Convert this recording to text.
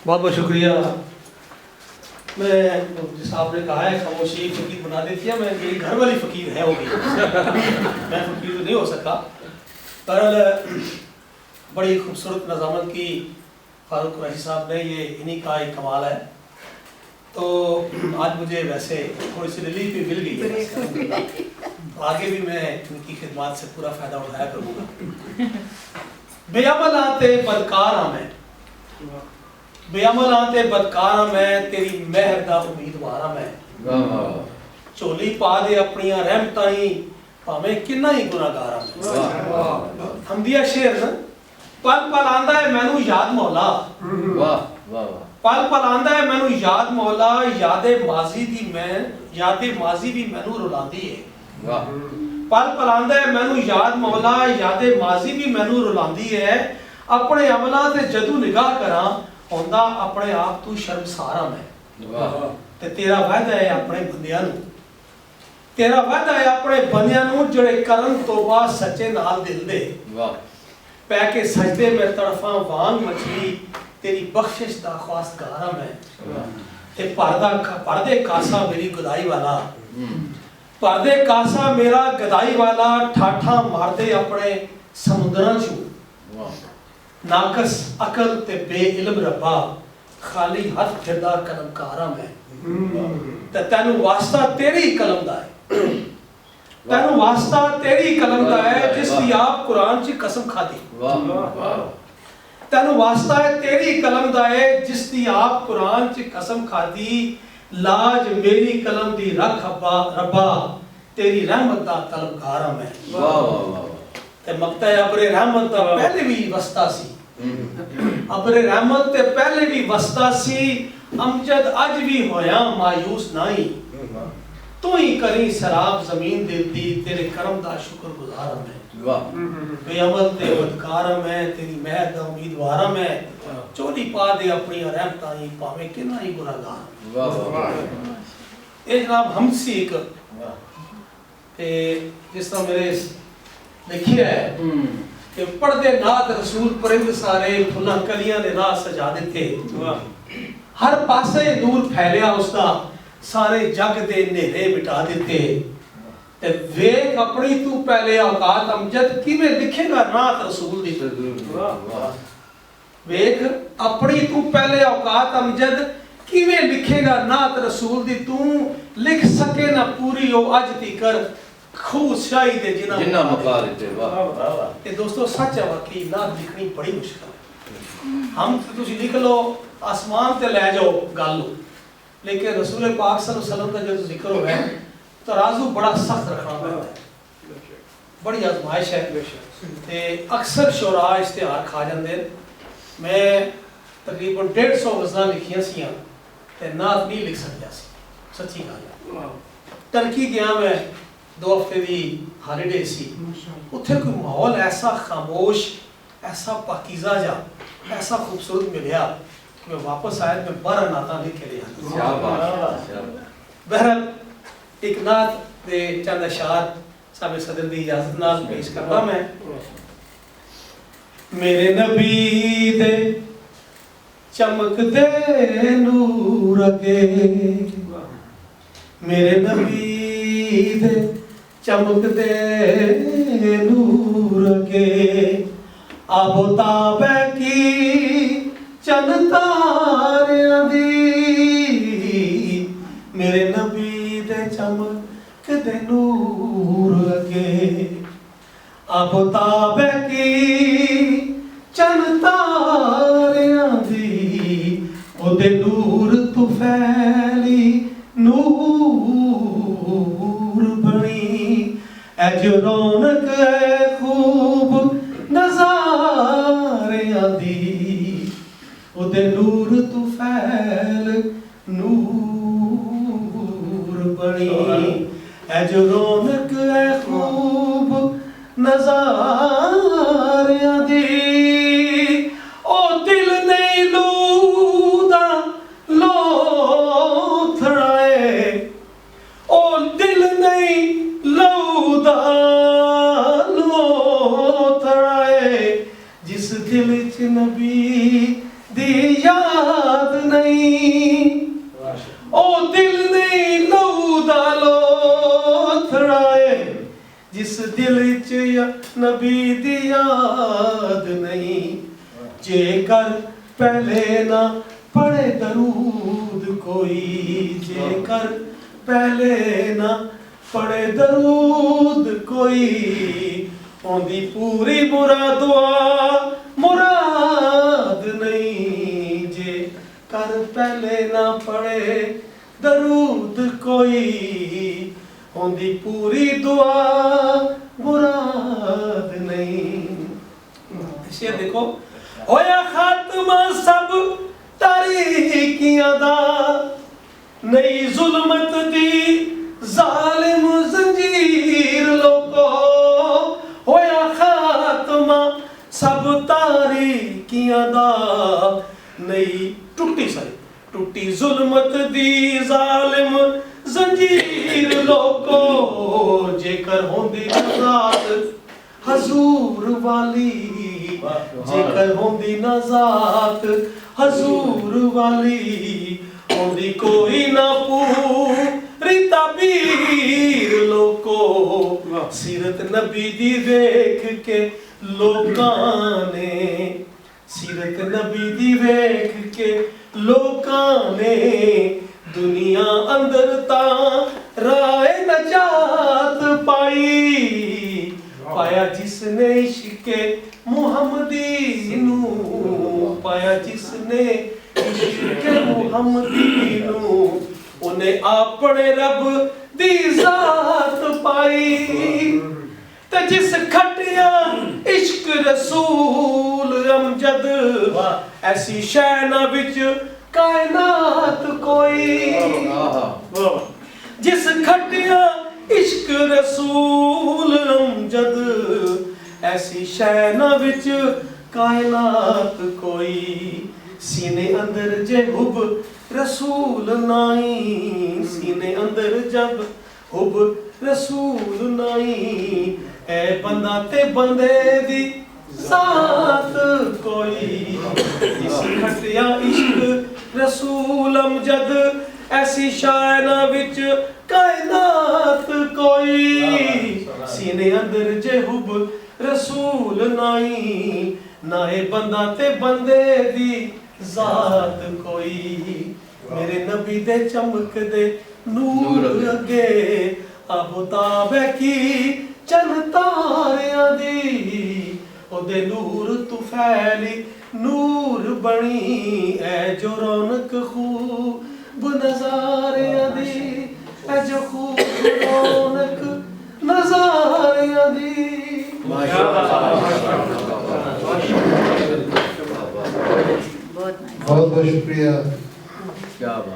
बहुत बहुत शुक्रिया। मैं जैसा आपने कहा है खामोशी फ़कीर बना देती है, मैं मेरी घर वाली फ़कीर है होगी मैं फ़कीर तो नहीं हो सका। पर बड़ी खूबसूरत नज़ामत की फारूक कुरैशी साहब ने, ये इन्हीं का एक कमाल है। तो आज मुझे वैसे थोड़ी सी रिलीफ भी मिल गई है, आगे भी मैं इनकी खिदमत से पूरा फ़ायदा उठाया करूँगा। बेअमल आते बदकार मैं, बेअमल आते बदकार मैं, तेरी मेहर दा उम्मीदवार मैं। झोली पा दे अपनियां रहमतां ही, भावें किन्ना ही गुनाहगार मैं। हमदिया शेर ना, पल पल आंदा है मैनू याद मौला, पल पल आंदा है मैनू याद मौला, यादे माजी दी मैं, यादे माजी भी मैनू रुलांदी है। पल पल आंदा है मैनू याद मौला, यादे माजी भी मैनू रुलांदी है। अपने अमलां ते जदू निगाह करां, होंदा अपने आप तू शर्मसारा मैं। ते तेरा वादा है अपने बंदियां नू, तेरा वादा है अपने बंदियां नू, जिहड़े करन तौबा सच्चे नाल दिल दे। पै के सजदे में तड़फा वांग मछली, तेरी बख्शिश दा ख्वासगारा मैं। ते पर्दे कासा मेरी गुदाई वाला, पर्दे कासा मेरा गदाई वाला, ठाठा मारदे अपने समुद्रां चू। नाकस अकल ते बेइल्म रब्बा, खाली हथ फिरदा कलमकारा मैं। ते तैनू वास्ता तेरी कलम दा है, तैनू वास्ता तेरी कलम दा है, जिसदी आप कुरान च कसम खादी। तैनू वास्ता है तेरी कलम दा है, जिसदी आप कुरान च कसम खादी। लाज मेरी कलम दी रख रब्बा, तेरी रहमत दा तलबगारा मैं। ते मक्ता अबरे रहमत दा पहले भी वस्ता सी, अबरे रहमत ते पहले भी वस्ता सी। अमजद अज भी होया मायूस नहीं, तू ही करी सराब जमीन दिल दी, तेरे करम दा शुक्रगुजार मैं। बेअमल ते बदकार मैं, तेरी मेहर दा उम्मीदवार मैं। चोली पा दे अपनी रहमतां ही, भावें किन्ना ही गुनाहगार। ये जनाब हमसी एक ते जिस तरह मेरे लिखिया है कि पढ़दे नात रसूल परिंद सारे, फुल्लां कलियां ने राह सजा दिते। हर पासे नूर फैलिया उसदा, सारे जग दे नेरे मिटा दिते। ते वेख अपनी तू पहले औकात अमजद, किवें लिखेगा नात रसूल दी। वेख अपनी तू पहले औकात अमजद, किवें लिखेगा नात रसूल दी। तू लिख सके ना पूरी ओ अज तीकर, खूब शाही दे जिन्ना मका देते। वाह। ये दोस्तों सच है, वाकई नात लिखनी बड़ी मुश्किल है। हम तुसी लिख लो आसमान ते ले जाओ गल, लेकिन रसूल पाक सल्लल्लाहु अलैहि वसल्लम का जो जिक्र होगा तराजू बड़ा सख्त रखना पड़ता है, बड़ी आजमाइश है। ते अक्सर शोरा इश्तिहार खा जाते। मैं तकरीबन 150 गज़लां लिखियां सियां ते नात नहीं लिख सकता सी, सच्ची गल है। टर्की गया मैं 2 हफ्ते की हॉलीडे सी, उत्थे कोई माहौल ऐसा खामोश, ऐसा पाकीज़ा जा, ऐसा खूबसूरत मिलया, मैं वापस आया, मैं 12 नाता लिख के ले आया। बहरहाल एक नात दे चंद अशार साहब सदर दी इजाजत नाल पेश करना मैं। मेरे नबी दे चमकदे नूर अगे, मेरे नबी दे चमकदे नूर अगे, आबो ताबे की चंद तारियां दी, मेरे नबी दे चमकदे नूर अगे, आबो ताबे की चंद तारियां दी, ओदे नूर तू फैली नूर बनी। अज रौनक है खूब नज़ारियां दी, ओदे नूर तू फैल नूर बनी। अज रौनक है खूब नज़ारियां दी, ओ दिल नहीं लूदा लो थड़ाए, ओ दिल नहीं लूदा लो थड़ाए, जिस दिल च नबी दी याद नहीं ओ दिल नहीं लहू दा लोथड़ा है जिस दिल च या नबी दी याद नहीं जेकर पहले ना पढ़े दरूद कोई जेकर पहले ना पढ़े दरूद कोई ओंदी पूरी मुरादवा मुराद नहीं जे कर पहले ना पढ़े दरूद कोई ओंदी पूरी दुआ मुराद नहीं। शेर देखो होया खात्मा सब तारीकियां दा नई जुल्मत दी जालिम जंजीर लोको होया खात्मा सब तारीकियां दा नई टुटी जुल्मत दी जालिम जंजीर लोको जेकर होंदी नजात हजूर वाली जेकर होंदी नजात हजूर वाली होंदी कोई ना पूरी ताबीर लोको सीरत नबी दी देख के लोकां ने सीरत नबी दी वेख के लोकां ने दुनिया अंदर ता राय नजात पाया जिसने इश्क़े मुहम्मदी नू पाया जिसने इश्क़े मुहम्मदी नू उन्हें अपने रब दी जात पाई ते जिस खटिया इश्क रसूल अमजद ऐसी शैना विच कायनात कोई जिस खटिया इश्क रसूल अमजद ऐसी शैना विच कायनात कोई सीने अंदर जे हुब रसूल नाई सीने अंदर जब हुब रसूल नाई ए बंदा ते बंदे दी साथ कोई जिस खटिया इश्क रसूल अमजद ऐसी शायना विच कायनात कोई सीने अंदर जे हुब रसूल नाई नाए बंदा ते बंदे दी जात कोई मेरे नबी दे चमक दे नूर अगे अबताब की चन तारियां दी ओदे नूर तू फैली नूर बनी ऐ जो रौनक खूब नज़ारियां दी ऐ जो खूब रौनक नज़ारियां दी। बहुत बहुत शुक्रिया। क्या बात।